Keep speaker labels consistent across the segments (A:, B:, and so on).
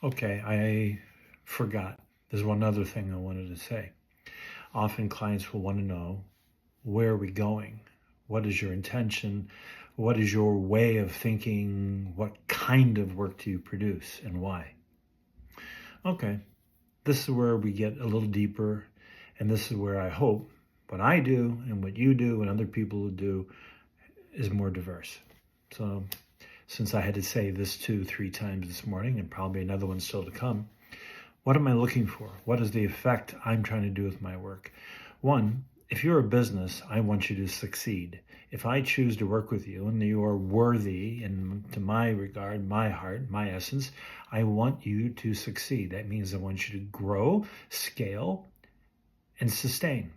A: Okay, I forgot. There's one other thing I wanted to say. Often clients will want to know, where are we going? What is your intention? What is your way of thinking? What kind of work do you produce and why? Okay, this is where we get a little deeper, and this is where I hope what I do and what you do and other people do is more diverse. So, since I had to say this 2, 3 times this morning, and probably another one still to come, what am I looking for? What is the effect I'm trying to do with my work? One, if you're a business, I want you to succeed. If I choose to work with you and you are worthy, and to my regard, my heart, my essence, I want you to succeed. That means I want you to grow, scale, and sustain.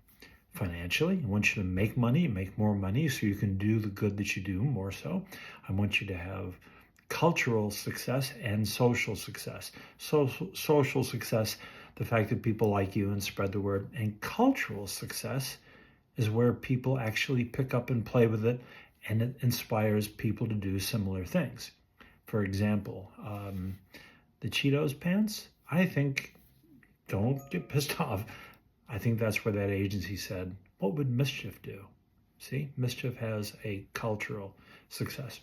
A: Financially, I want you to make money, make more money so you can do the good that you do more so. I want you to have cultural success and social success. Social success, the fact that people like you and spread the word, and cultural success is where people actually pick up and play with it, and it inspires people to do similar things. For example, the Cheetos pants, I think, don't get pissed off. I think that's where that agency said, what would Mischief do? See, Mischief has a cultural success.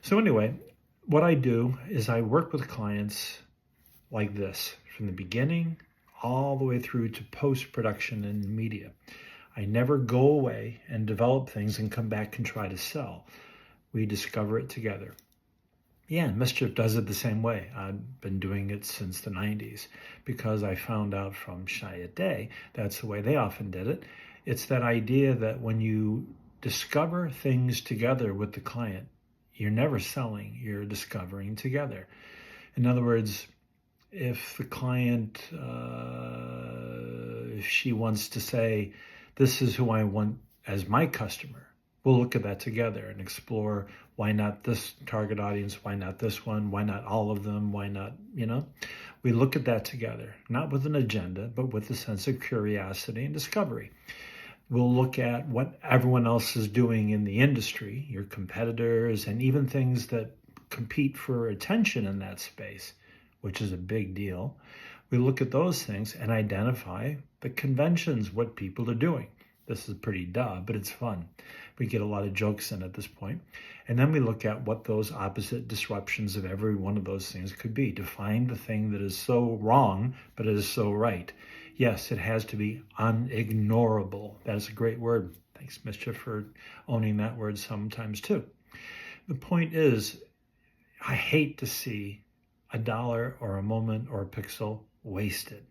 A: So anyway, what I do is I work with clients like this from the beginning all the way through to post-production and media. I never go away and develop things and come back and try to sell. We discover it together. Yeah, Mischief does it the same way. I've been doing it since the 90s because I found out from Shia Day that's the way they often did it. It's that idea that when you discover things together with the client, you're never selling, you're discovering together. In other words, if the client, if she wants to say, this is who I want as my customer, we'll look at that together and explore, why not this target audience? Why not this one? Why not all of them? Why not, We look at that together, not with an agenda, but with a sense of curiosity and discovery. We'll look at what everyone else is doing in the industry, your competitors, and even things that compete for attention in that space, which is a big deal. We look at those things and identify the conventions, what people are doing. This is pretty duh, but it's fun. We get a lot of jokes in at this point. And then we look at what those opposite disruptions of every one of those things could be to find the thing that is so wrong, but it is so right. Yes, it has to be unignorable. That is a great word. Thanks, Mischief, for owning that word sometimes too. The point is, I hate to see a dollar or a moment or a pixel wasted.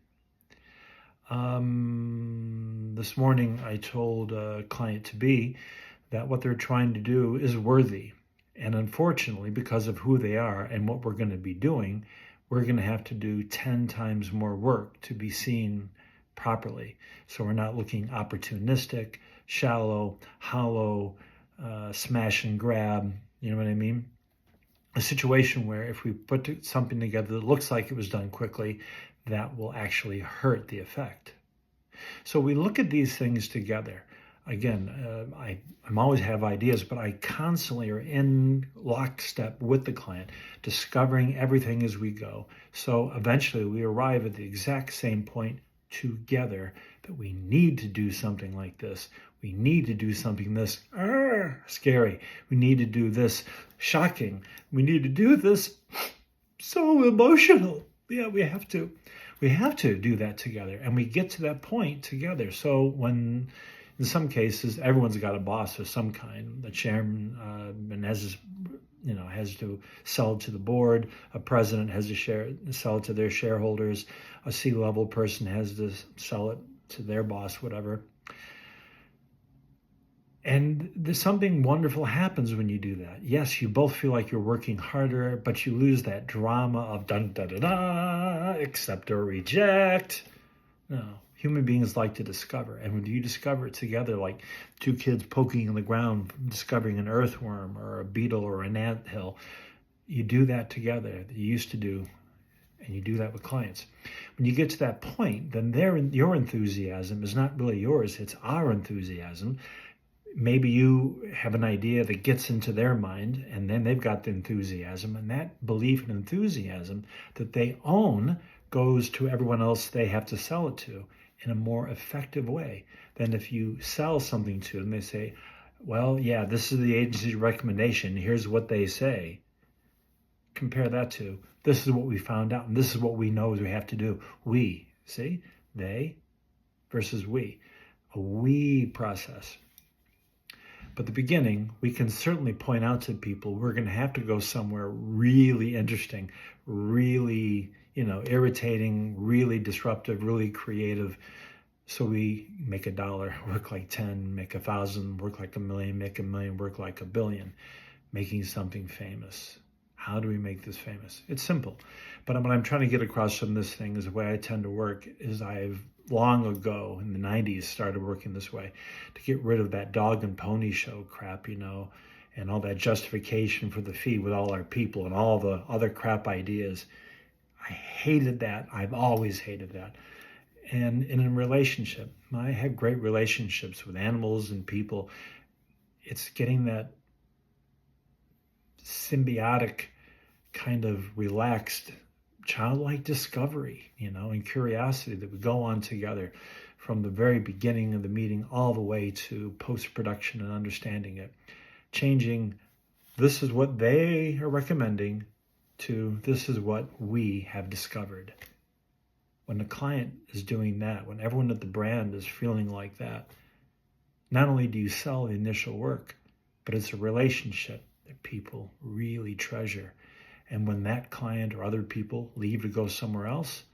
A: This morning I told a client to be that what they're trying to do is worthy. And unfortunately, because of who they are and what we're going to be doing, we're going to have to do 10 times more work to be seen properly. So we're not looking opportunistic, shallow, hollow, smash and grab, you know what I mean? A situation where if we put something together that looks like it was done quickly, that will actually hurt the effect. So we look at these things together. Again, I'm always have ideas, but I constantly are in lockstep with the client, discovering everything as we go. So eventually we arrive at the exact same point together that we need to do something like this. We need to do something this scary. We need to do this shocking. We need to do this so emotional. Yeah, we have to. We have to do that together, and we get to that point together. So when, in some cases, everyone's got a boss of some kind. The chairman and has to sell to the board. A president has to sell it to their shareholders. A C-level person has to sell it to their boss, whatever. And there's something wonderful happens when you do that. Yes, you both feel like you're working harder, but you lose that drama of dun da da da, accept or reject. No, human beings like to discover. And when you discover it together, like two kids poking in the ground, discovering an earthworm or a beetle or an anthill, you do that together that you used to do, and you do that with clients. When you get to that point, then your enthusiasm is not really yours, it's our enthusiasm. maybe you have an idea that gets into their mind, and then they've got the enthusiasm, and that belief and enthusiasm that they own goes to everyone else they have to sell it to in a more effective way than if you sell something to them. They say, well, yeah, this is the agency's recommendation. Here's what they say. Compare that to, this is what we found out, and this is what we know we have to do. We, see? They versus we. A we process. But the beginning, we can certainly point out to people we're going to have to go somewhere really interesting, really, irritating, really disruptive, really creative. So we make $1, work like 10, make 1,000, work like 1,000,000, make 1,000,000, work like 1,000,000,000, making something famous. How do we make this famous? It's simple. But what I'm trying to get across from this thing is the way I tend to work is I've long ago in the 90s started working this way to get rid of that dog and pony show crap, and all that justification for the fee with all our people and all the other crap ideas. I hated that. I've always hated that. And in a relationship, I have great relationships with animals and people. It's getting that symbiotic kind of relaxed childlike discovery, and curiosity that we go on together from the very beginning of the meeting all the way to post-production and understanding it. Changing, this is what they are recommending, to this is what we have discovered. When the client is doing that, when everyone at the brand is feeling like that, not only do you sell the initial work, but it's a relationship that people really treasure. And when that client or other people leave to go somewhere else,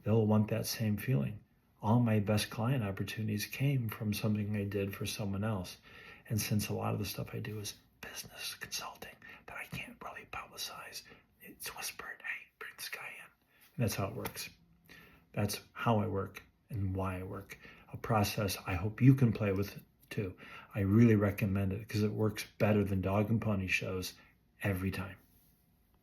A: they'll want that same feeling. All my best client opportunities came from something I did for someone else. And since a lot of the stuff I do is business consulting that I can't really publicize, it's whispered, hey, bring this guy in. And that's how it works. That's how I work and why I work. A process I hope you can play with too. I really recommend it because it works better than dog and pony shows every time.